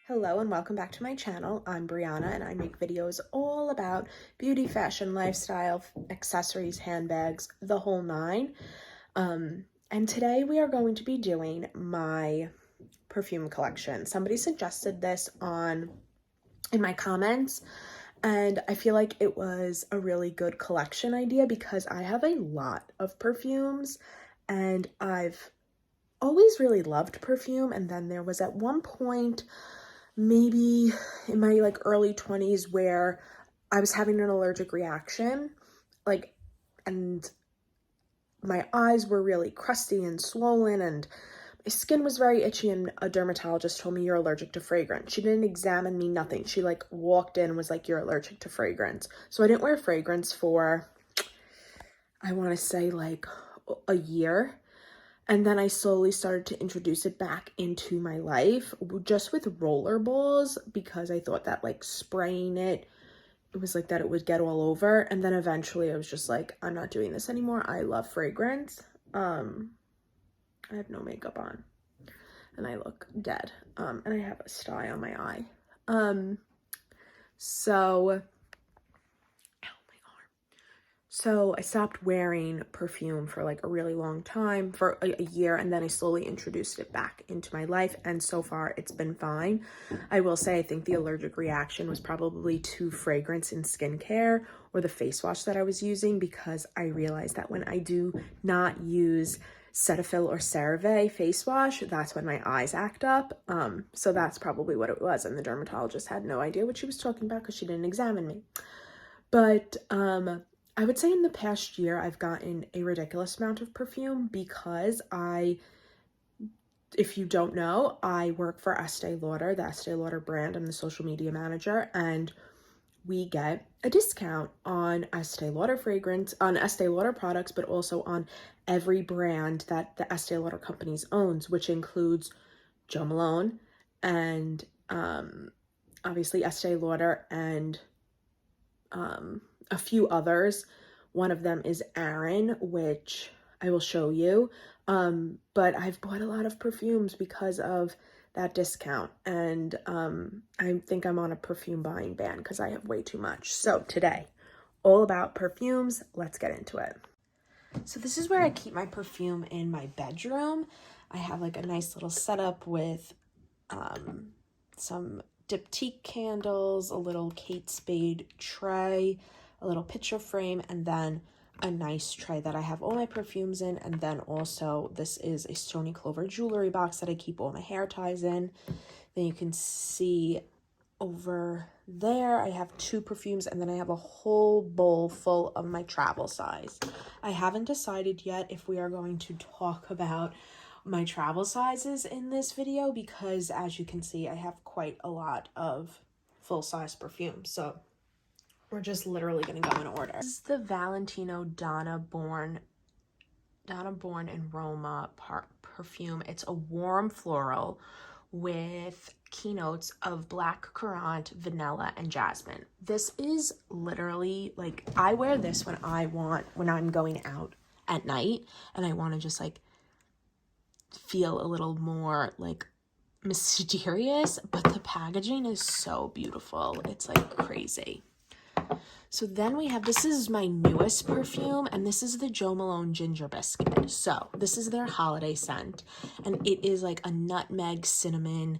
Hello and welcome back to my channel. I'm Brianna and I make videos all about beauty, fashion, lifestyle, accessories, handbags, the whole nine. And today we are going to be doing my perfume collection. Somebody suggested this in my comments, and I feel like it was a really good collection idea because I have a lot of perfumes and I've always really loved perfume. And then there was at one point, maybe in my early 20s, where I was having an allergic reaction, and my eyes were really crusty and swollen and my skin was very itchy, and a dermatologist told me, you're allergic to fragrance. She didn't examine me, nothing. She walked in and was like, you're allergic to fragrance. So I didn't wear fragrance for, I want to say a year. And then I slowly started to introduce it back into my life just with rollerballs, because I thought that spraying it was that it would get all over. And then eventually I was just like, I'm not doing this anymore. I love fragrance. I have no makeup on and I look dead. And I have a sty on my eye. So I stopped wearing perfume for a really long time, for a year, and then I slowly introduced it back into my life, and so far it's been fine. I will say I think the allergic reaction was probably to fragrance and skincare or the face wash that I was using, because I realized that when I do not use Cetaphil or CeraVe face wash, that's when my eyes act up. So that's probably what it was, and the dermatologist had no idea what she was talking about because she didn't examine me. But I would say in the past year, I've gotten a ridiculous amount of perfume because if you don't know, I work for Estee Lauder, the Estee Lauder brand. I'm the social media manager, and we get a discount on Estee Lauder fragrance, on Estee Lauder products, but also on every brand that the Estee Lauder companies owns, which includes Jo Malone and obviously Estee Lauder and a few others. One of them is Aaron, which I will show you. But I've bought a lot of perfumes because of that discount. And I think I'm on a perfume buying ban because I have way too much. So today, all about perfumes. Let's get into it. So this is where I keep my perfume in my bedroom. I have a nice little setup with some diptyque candles, a little Kate Spade tray, a little picture frame, and then a nice tray that I have all my perfumes in. And then also this is a Stony Clover jewelry box that I keep all my hair ties in. Then you can see over there I have 2 perfumes, and then I have a whole bowl full of my travel size. I haven't decided yet if we are going to talk about my travel sizes in this video, because as you can see, I have quite a lot of full-size perfumes. So we're just literally going to go in order. This is the Valentino Donna Born in Roma perfume. It's a warm floral with keynotes of black currant, vanilla, and jasmine. This is literally I wear this when I'm going out at night and I want to just feel a little more mysterious, but the packaging is so beautiful. It's crazy. So then we have, this is my newest perfume, and this is the Jo Malone Ginger Biscuit. So this is their holiday scent, and it is a nutmeg cinnamon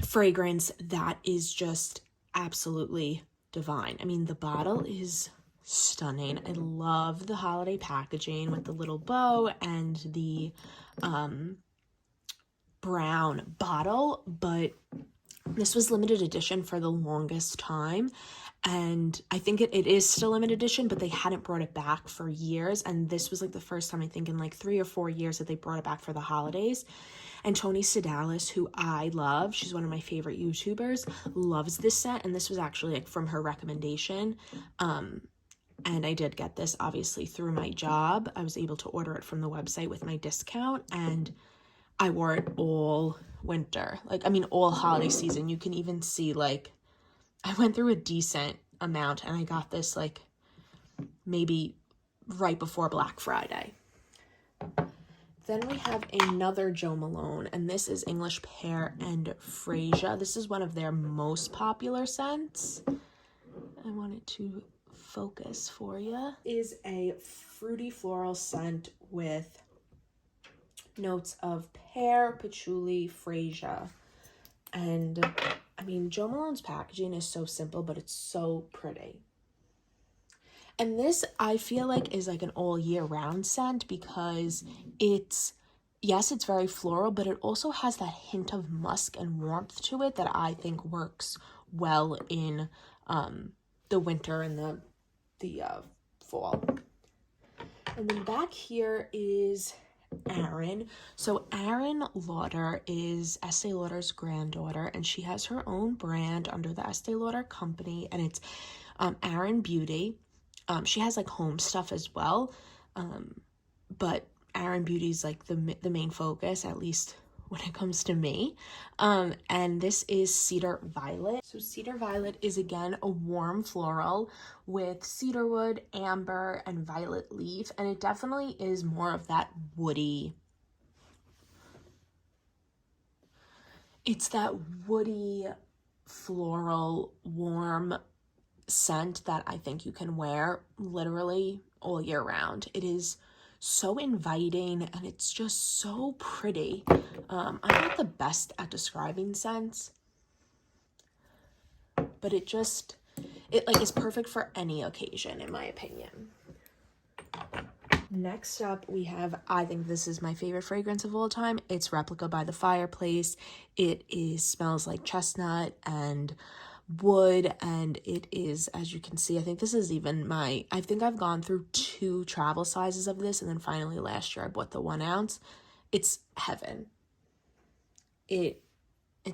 fragrance that is just absolutely divine. I mean, the bottle is stunning. I love the holiday packaging with the little bow and the brown bottle, but this was limited edition for the longest time, and I think it is still limited edition, but they hadn't brought it back for years, and this was the first time, I think in 3 or 4 years, that they brought it back for the holidays. And Tony Sedalis, who I love, she's one of my favorite YouTubers, loves this scent, and this was actually from her recommendation. And I did get this obviously through my job. I was able to order it from the website with my discount, and I wore it all winter, all holiday season. You can even see I went through a decent amount, and I got this maybe right before Black Friday. Then we have another Jo Malone, and this is English Pear and Freesia. This is one of their most popular scents. I wanted to focus for you. Is a fruity floral scent with notes of pear, patchouli, freesia. And I mean, Jo Malone's packaging is so simple, but it's so pretty. And this, I feel like, is like an all year round scent because it's, yes, it's very floral, but it also has that hint of musk and warmth to it that I think works well in the winter and the fall. And then back here is Erin. So Erin Lauder is Estee Lauder's granddaughter, and she has her own brand under the Estee Lauder company, and it's Erin Beauty. She has like home stuff as well, but Erin Beauty is like the main focus, at least when it comes to me. And this is Cedar Violet. So Cedar Violet is again a warm floral with cedarwood, amber, and violet leaf, and it definitely is more of that woody. It's that woody, floral, warm scent that I think you can wear literally all year round. It is so inviting and it's just so pretty. I'm not the best at describing scents, but it like is perfect for any occasion in my opinion. Next up we have, I think this is my favorite fragrance of all time. It's Replica by the Fireplace. It smells like chestnut and wood, and it is, as you can see, I think this is even I think I've gone through 2 travel sizes of this, and then finally last year I bought the 1 ounce. It's heaven. It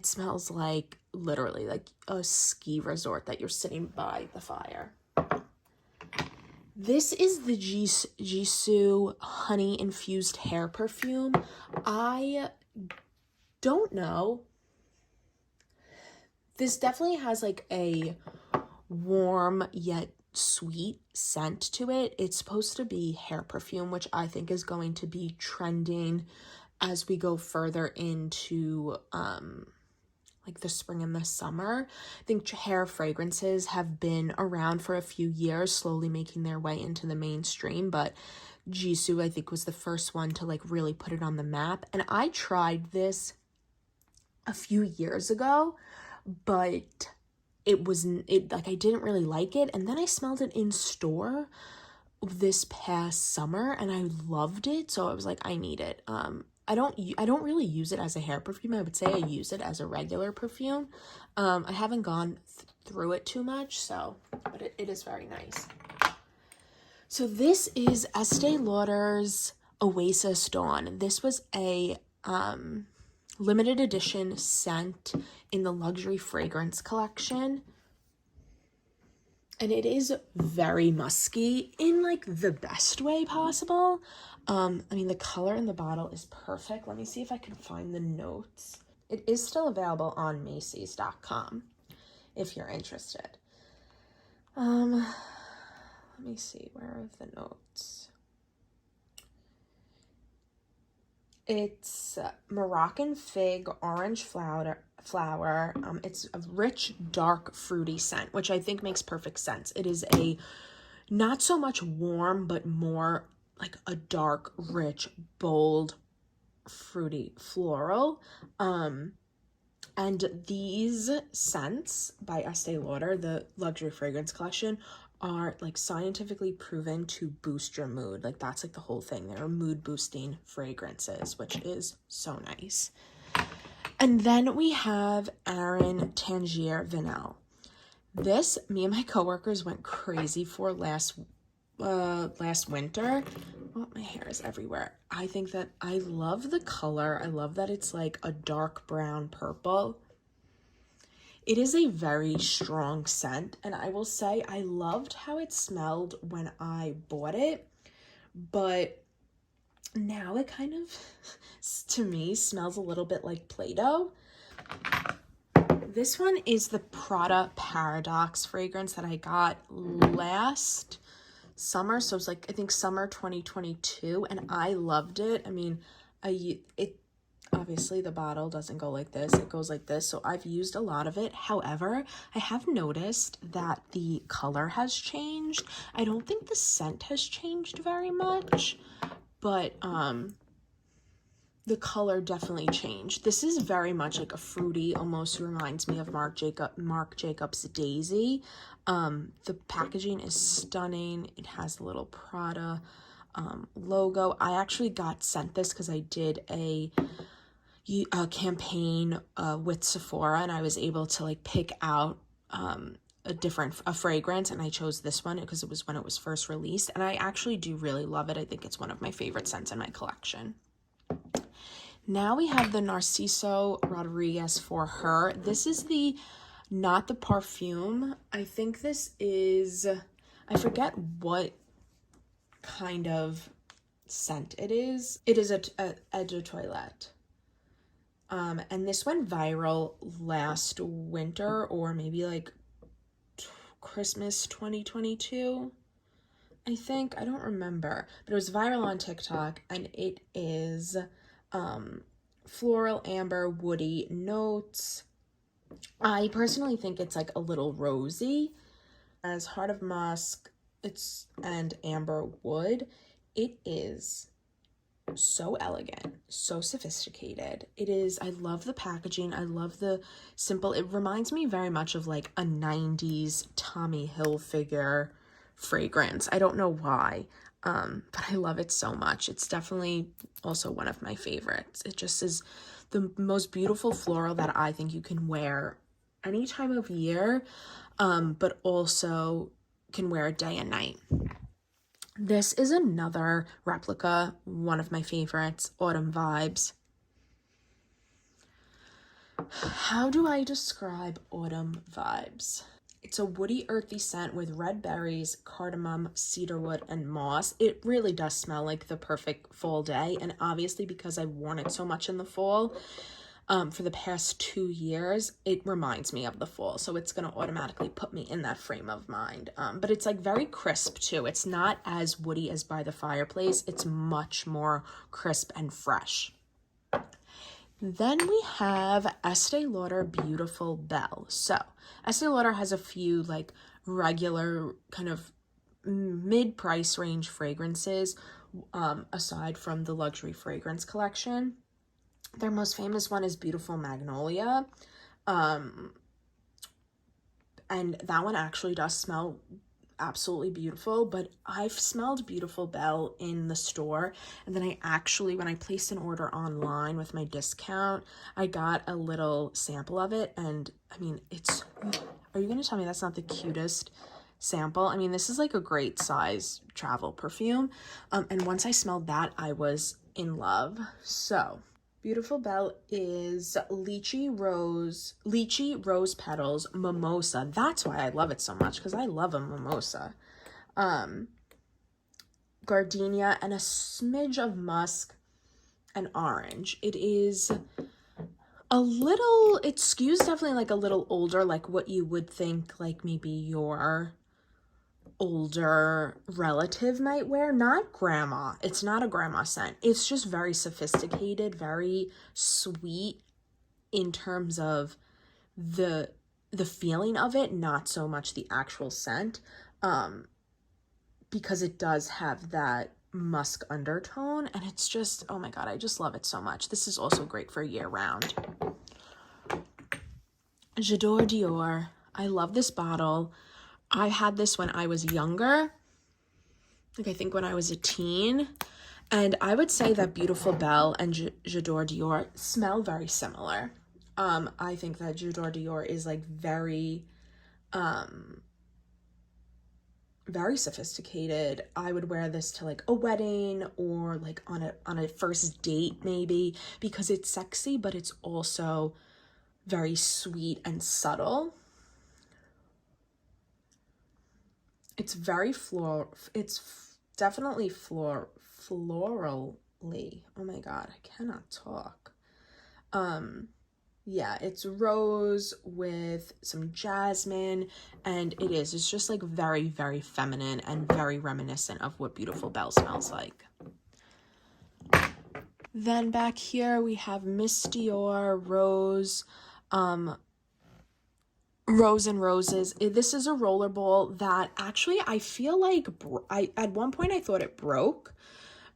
smells like literally like a ski resort that you're sitting by the fire. This is the Jisoo honey infused hair perfume. I don't know. This definitely has like a warm yet sweet scent to it. It's supposed to be hair perfume, which I think is going to be trending as we go further into like the spring and the summer. I think hair fragrances have been around for a few years, slowly making their way into the mainstream, but Jisoo I think was the first one to like really put it on the map. And I tried this a few years ago, but like I didn't really like it, and then I smelled it in store this past summer and I loved it, so I was like, I need it. I don't really use it as a hair perfume. I would say I use it as a regular perfume. I haven't gone through it too much, so, but it is very nice. So this is Estee Lauder's Oasis Dawn. This was a limited edition scent in the luxury fragrance collection, and it is very musky in like the best way possible. I mean, the color in the bottle is perfect. Let me see if I can find the notes. It is still available on Macy's.com if you're interested. Let me see, where are the notes? It's Moroccan fig, orange flower. It's a rich, dark, fruity scent, which I think makes perfect sense. It is a not so much warm, but more like a dark, rich, bold, fruity floral. And these scents by Estee Lauder, the luxury fragrance collection, are like scientifically proven to boost your mood. Like that's like the whole thing. They're mood boosting fragrances, which is so nice. And then we have Arin Tangier Vanille. This, me and my coworkers went crazy for last winter. Oh, my hair is everywhere. I think that I love the color. I love that it's like a dark brown purple. It is a very strong scent, and I will say I loved how it smelled when I bought it, but now it kind of, to me, smells a little bit like Play-Doh. This one is the Prada Paradox fragrance that I got last summer, so it's like I think summer 2022, and I loved it. I mean, it obviously the bottle doesn't go like this, it goes like this, so I've used a lot of it. However, I have noticed that the color has changed. I don't think the scent has changed very much, but the color definitely changed. This is very much like a fruity, almost reminds me of Marc Jacobs Daisy. The packaging is stunning. It has a little Prada logo. I actually got sent this because I did a campaign with Sephora, and I was able to like pick out a fragrance, and I chose this one because it was when it was first released, and I actually do really love it. I think it's one of my favorite scents in my collection. Now we have the Narciso Rodriguez for Her. This is not the Perfume. I think this is, I forget what kind of scent it is. It is a eau de toilette. And this went viral last winter, or maybe like Christmas 2022, I think. I don't remember, but it was viral on TikTok, and it is floral, amber, woody notes. I personally think it's like a little rosy. As Heart of Musk, and amber wood. It is so elegant, so sophisticated. It is, I love the packaging. I love the simple, it reminds me very much of like a 90s Tommy Hilfiger fragrance. I don't know why, but I love it so much. It's definitely also one of my favorites. It just is the most beautiful floral that I think you can wear any time of year, but also can wear it day and night. This is another replica, one of my favorites, Autumn Vibes. How do I describe Autumn Vibes? It's a woody, earthy scent with red berries, cardamom, cedarwood, and moss. It really does smell like the perfect fall day, and obviously because I've worn it so much in the fall, for the past 2 years, it reminds me of the fall, so it's going to automatically put me in that frame of mind. But it's like very crisp too. It's not as woody as By the Fireplace. It's much more crisp and fresh. Then we have Estee Lauder Beautiful Belle. So Estee Lauder has a few like regular kind of mid-price range fragrances, aside from the luxury fragrance collection. Their most famous one is Beautiful Magnolia. And that one actually does smell absolutely beautiful, but I've smelled Beautiful Belle in the store, and then I actually, when I placed an order online with my discount, I got a little sample of it, and I mean, are you gonna tell me that's not the cutest sample? I mean, this is like a great size travel perfume, and once I smelled that, I was in love. So Beautiful Belle is lychee rose petals, mimosa. That's why I love it so much, because I love a mimosa. Gardenia, and a smidge of musk and orange. It is a little, it skews definitely like a little older, like what you would think like maybe your older relative might wear. Not grandma. It's not a grandma scent. It's just very sophisticated, very sweet in terms of the feeling of it, not so much the actual scent, because it does have that musk undertone, and it's just, oh my god, I just love it so much. This is also great for year round. J'adore Dior. I love this bottle. I had this when I was younger, like I think when I was a teen, and I would say that Beautiful Belle and J'adore Dior smell very similar. I think that J'adore Dior is like very sophisticated. I would wear this to like a wedding, or like on a first date maybe, because it's sexy, but it's also very sweet and subtle. It's very it's definitely florally. Oh my god, I cannot talk. Yeah, it's rose with some jasmine, and it's just like very, very feminine and very reminiscent of what Beautiful Belle smells like. Then back here we have Miss Dior Rose, Rose and Roses. This is a rollerball that actually I feel like at one point I thought it broke,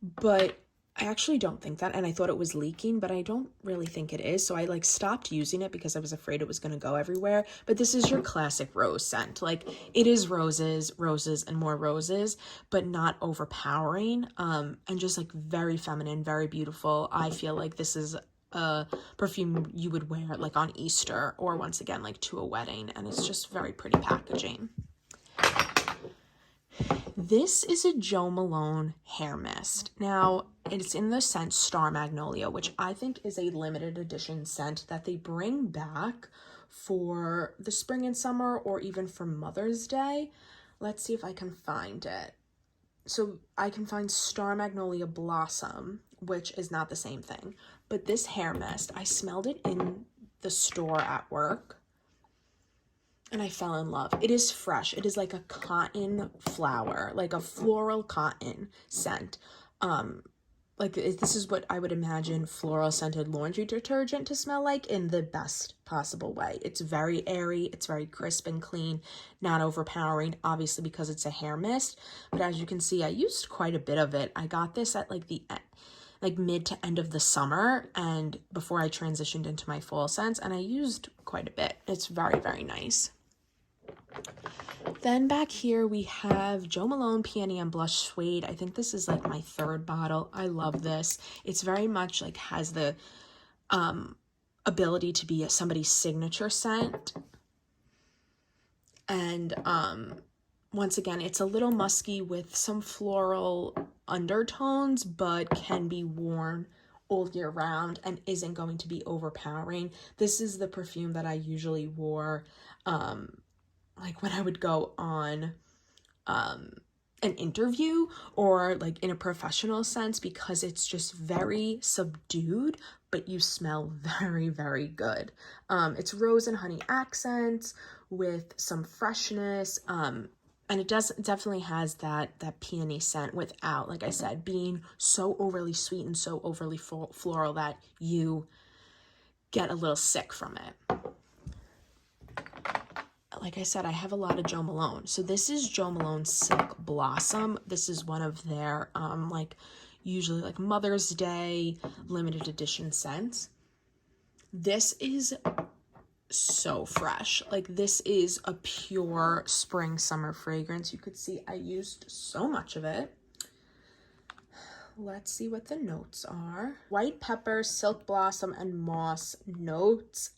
but I actually don't think that, and I thought it was leaking, but I don't really think it is. So I like stopped using it because I was afraid it was going to go everywhere. But this is your classic rose scent. Like, it is roses, roses, and more roses, but not overpowering. And just like very feminine, very beautiful. I feel like this is a perfume you would wear like on Easter, or once again like to a wedding, and it's just very pretty packaging. This is a Jo Malone hair mist. Now, it's in the scent Star Magnolia, which I think is a limited edition scent that they bring back for the spring and summer, or even for Mother's Day. Let's see if I can find it. So I can find Star Magnolia Blossom, which is not the same thing. But this hair mist, I smelled it in the store at work, and I fell in love. It is fresh. It is like a cotton flower, like a floral cotton scent. Like this is what I would imagine floral scented laundry detergent to smell like in the best possible way. It's very airy. It's very crisp and clean, not overpowering, obviously because it's a hair mist. But as you can see, I used quite a bit of it. I got this at like the mid to end of the summer, and before I transitioned into my fall scents, and I used quite a bit. It's very, very nice. Then back here we have Jo Malone Peony and Blush Suede. I think this is like my third bottle. I love this. It's very much like has the ability to be somebody's signature scent. And once again, it's a little musky with some floral undertones, but can be worn all year round and isn't going to be overpowering. This is the perfume that I usually wore like when I would go on an interview or like in a professional sense, because it's just very subdued, but you smell very, very good. It's rose and honey accents with some freshness, and it definitely has that peony scent without, like I said, being so overly sweet and so overly floral that you get a little sick from it. Like I said, I have a lot of Jo Malone. So this is Jo Malone Silk Blossom. This is one of their like usually like Mother's Day limited edition scents. This is so fresh. Like, this is a pure spring summer fragrance. You could see I used so much of it. Let's see what the notes are. White pepper, silk blossom, and moss notes.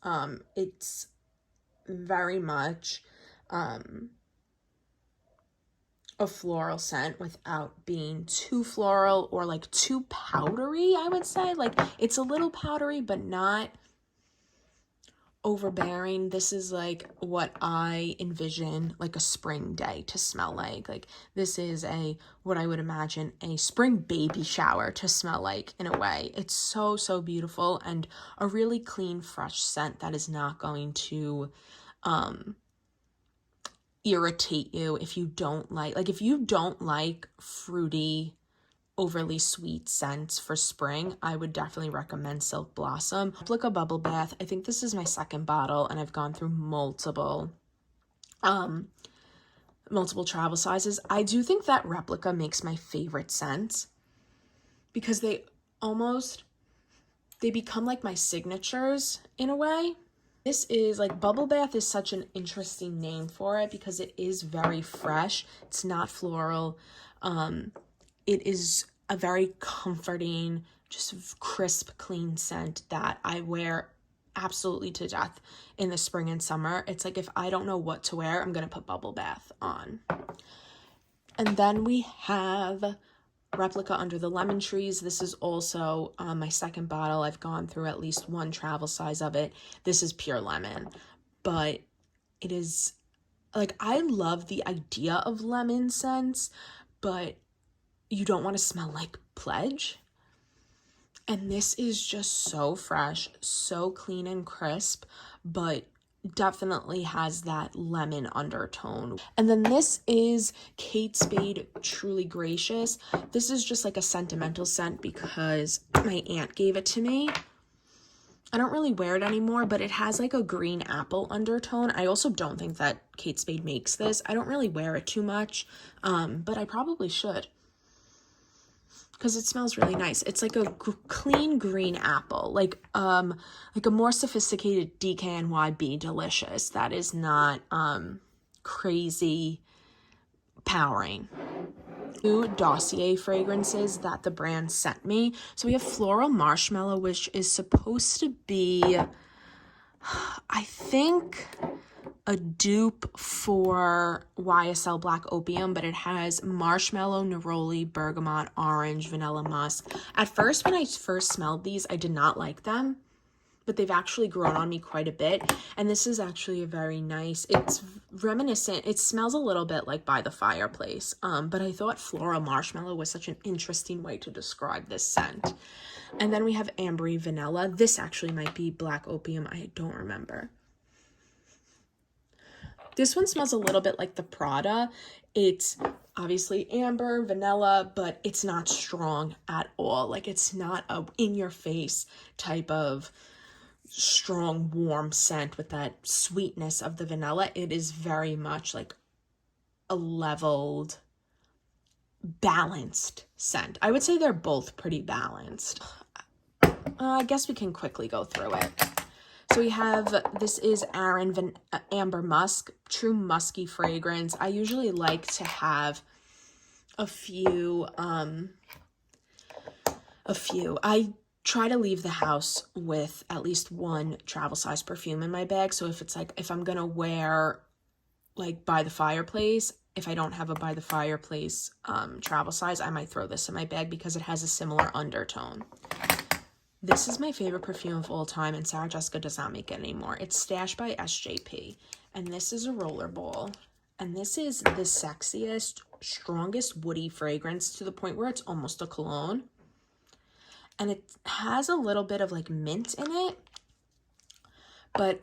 It's very much a floral scent without being too floral or like too powdery, I would say. Like, it's a little powdery, but not overbearing. This is like what I envision like a spring day to smell like. Like, this is what I would imagine a spring baby shower to smell like, in a way. It's so, so beautiful, and a really clean, fresh scent that is not going to irritate you if you don't like fruity, overly sweet scents for spring. I would definitely recommend Silk Blossom. Replica Bubble Bath. I think this is my second bottle, and I've gone through multiple travel sizes. I do think that Replica makes my favorite scents because they become like my signatures in a way. This is like, Bubble Bath is such an interesting name for it because it is very fresh. It's not floral. It is a very comforting, just crisp, clean scent that I wear absolutely to death in the spring and summer. It's like, if I don't know what to wear, I'm going to put Bubble Bath on. And then we have Replica Under the Lemon Trees. This is also my second bottle. I've gone through at least one travel size of it. This is pure lemon, but it is like, I love the idea of lemon scents, but you don't want to smell like Pledge. And this is just so fresh, so clean and crisp, but definitely has that lemon undertone. And then this is Kate Spade Truly Gracious. This is just like a sentimental scent because my aunt gave it to me. I don't really wear it anymore, but it has like a green apple undertone. I also don't think that Kate Spade makes this. I don't really wear it too much, but I probably should because it smells really nice. It's like a clean green apple, like a more sophisticated DKNY Delicious that is not crazy powering. Two dossier fragrances that the brand sent me. So we have Floral Marshmallow, which is supposed to be, I think, a dupe for YSL Black Opium, but it has marshmallow, neroli, bergamot, orange, vanilla musk. At first, when I first smelled these, I did not like them, but they've actually grown on me quite a bit. And this is actually a very nice, it's reminiscent, it smells a little bit like By the Fireplace, but I thought Floral Marshmallow was such an interesting way to describe this scent. And then we have Ambery Vanilla. This actually might be Black Opium, I don't remember. This one smells a little bit like the Prada. It's obviously amber, vanilla, but it's not strong at all. Like, it's not a in-your-face type of strong, warm scent with that sweetness of the vanilla. It is very much like a leveled, balanced scent. I would say they're both pretty balanced. I guess we can quickly go through it. So we have, this is Amber Musk, true musky fragrance. I usually like to have a few. I try to leave the house with at least one travel size perfume in my bag. So if it's like, if I'm gonna wear like By the Fireplace, if I don't have a By the Fireplace travel size, I might throw this in my bag because it has a similar undertone. This is my favorite perfume of all time, and Sarah Jessica does not make it anymore. It's Stash by SJP, and this is a rollerball, and this is the sexiest, strongest woody fragrance to the point where it's almost a cologne, and it has a little bit of like mint in it, but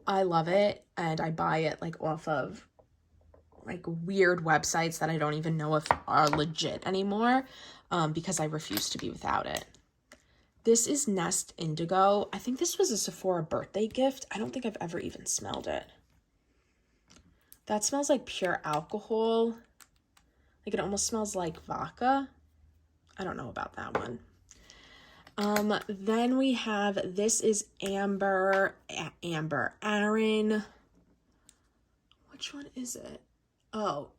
I love it, and I buy it like off of like weird websites that I don't even know if are legit anymore, because I refuse to be without it. This is Nest Indigo. I think this was a Sephora birthday gift. I don't think I've ever even smelled it. That smells like pure alcohol. Like, it almost smells like vodka. I don't know about that one. Then we have, this is Amber Aaron. Which one is it? Oh,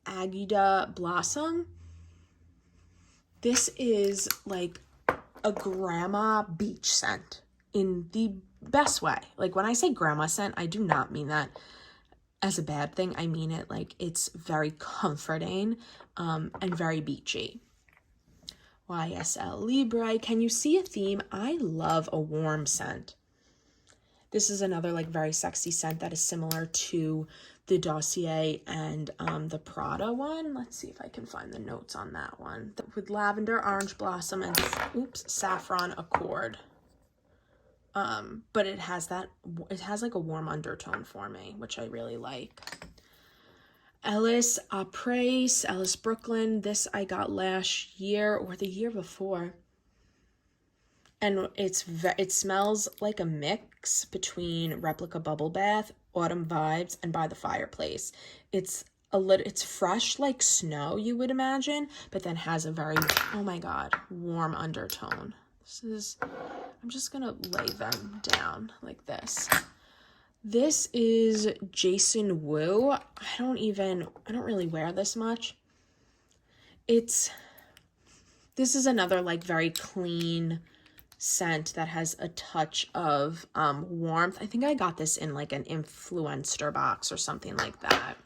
Agita Blossom. This is like a grandma beach scent in the best way. Like, when I say grandma scent, I do not mean that as a bad thing. I mean it like it's very comforting and very beachy. YSL Libre. Can you see a theme? I love a warm scent. This is another like very sexy scent that is similar to the Dossier and the Prada one. Let's see if I can find the notes on that one. With lavender, orange blossom, and saffron accord. But it has like a warm undertone for me, which I really like. Ellis Apres, Ellis Brooklyn. This I got last year or the year before. And it smells like a mix between Replica Bubble Bath, Autumn Vibes, and By the Fireplace. It's fresh like snow, you would imagine, but then has a very, oh my God, warm undertone. I'm just gonna lay them down like this. This is Jason Wu. I don't really wear this much. This is another like very clean scent that has a touch of warmth. I think I got this in like an Influencer box or something like that.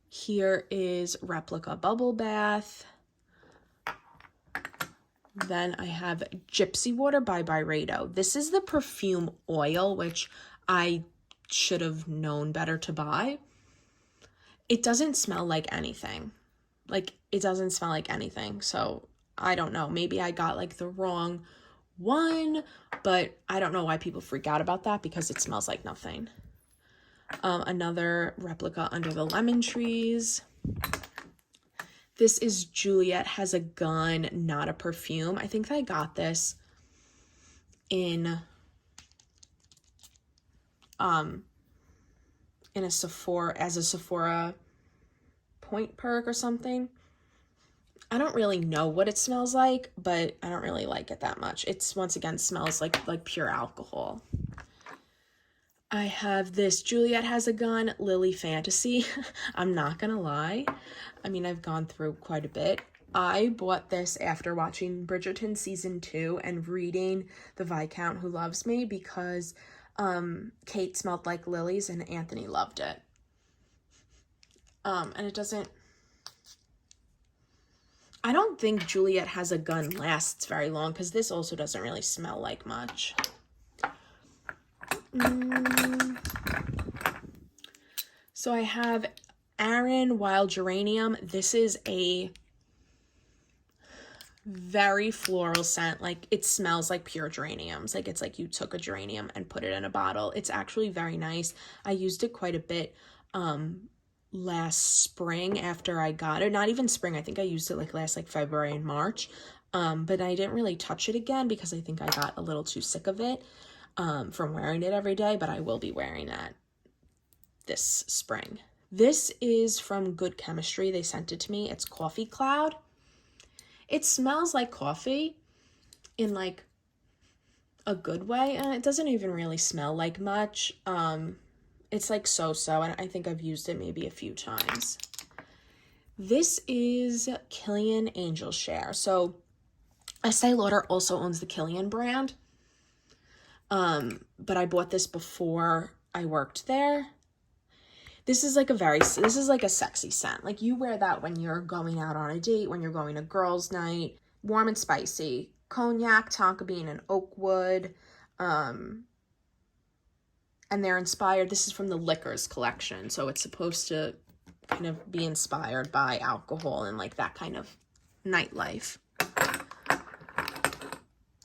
Here is Replica Bubble Bath. Then I have Gypsy Water by Byredo. This is the perfume oil, which I should have known better to buy. It doesn't smell like anything. Like, it doesn't smell like anything. So I don't know. Maybe I got like the wrong one, but I don't know why people freak out about that because it smells like nothing. Another replica Under the Lemon Trees. This is Juliet Has a Gun, Not a Perfume. I think I got this in a Sephora, as a Sephora point perk or something. I don't really know what it smells like, but I don't really like it that much. It's, once again, smells like pure alcohol. I have this Juliet Has a Gun, Lily Fantasy. I'm not gonna lie. I mean, I've gone through quite a bit. I bought this after watching Bridgerton season 2 and reading The Viscount Who Loves Me because Kate smelled like lilies and Anthony loved it. And it doesn't, I don't think Juliet Has a Gun lasts very long because this also doesn't really smell like much. So I have Aran Wild Geranium. This is a very floral scent. Like, it smells like pure geraniums. Like, it's like you took a geranium and put it in a bottle. It's actually very nice. I used it quite a bit last spring after I got it. Not even spring. I think I used it like last February and March. But I didn't really touch it again because I think I got a little too sick of it from wearing it every day. But I will be wearing that this spring. This is from Good Chemistry. They sent it to me. It's Coffee Cloud. It smells like coffee in like a good way, and it doesn't even really smell like much. It's like so-so, and I think I've used it maybe a few times. This is Kilian Angel Share. So Estee Lauder also owns the Kilian brand, but I bought this before I worked there. This is like a sexy scent. Like, you wear that when you're going out on a date, when you're going to girls' night. Warm and spicy. Cognac, tonka bean, and oak wood. And they're inspired. This is from the Liquors collection. So it's supposed to kind of be inspired by alcohol and like that kind of nightlife.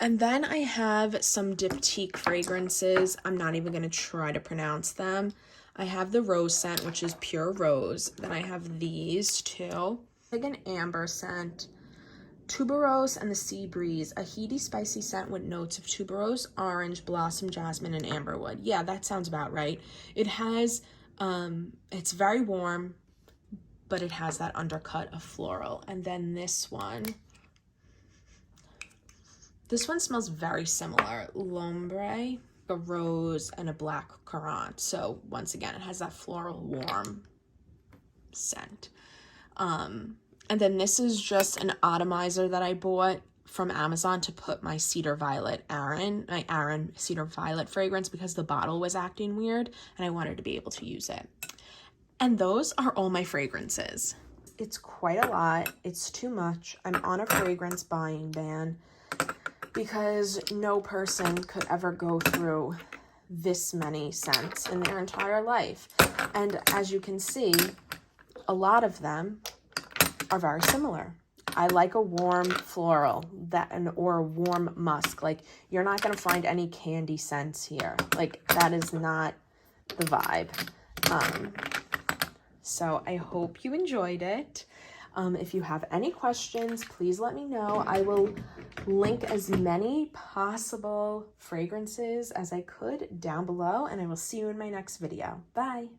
And then I have some diptyque fragrances. I'm not even going to try to pronounce them. I have the rose scent, which is pure rose. Then I have these two. Like an amber scent, tuberose and the sea breeze, a heaty, spicy scent with notes of tuberose, orange, blossom, jasmine, and amberwood. Yeah, that sounds about right. It has, it's very warm, but it has that undercut of floral. And then this one smells very similar. L'Ombre, a rose, and a black currant. So once again, it has that floral warm scent. And then this is just an atomizer that I bought from Amazon to put my Cedar Violet Aran Cedar Violet fragrance because the bottle was acting weird and I wanted to be able to use it. And those are all my fragrances. It's quite a lot. It's too much. I'm on a fragrance buying ban because no person could ever go through this many scents in their entire life. And as you can see, a lot of them are very similar. I like a warm floral or a warm musk. Like, you're not going to find any candy scents here. Like, that is not the vibe. So I hope you enjoyed it. If you have any questions, please let me know. I will link as many possible fragrances as I could down below, and I will see you in my next video. Bye.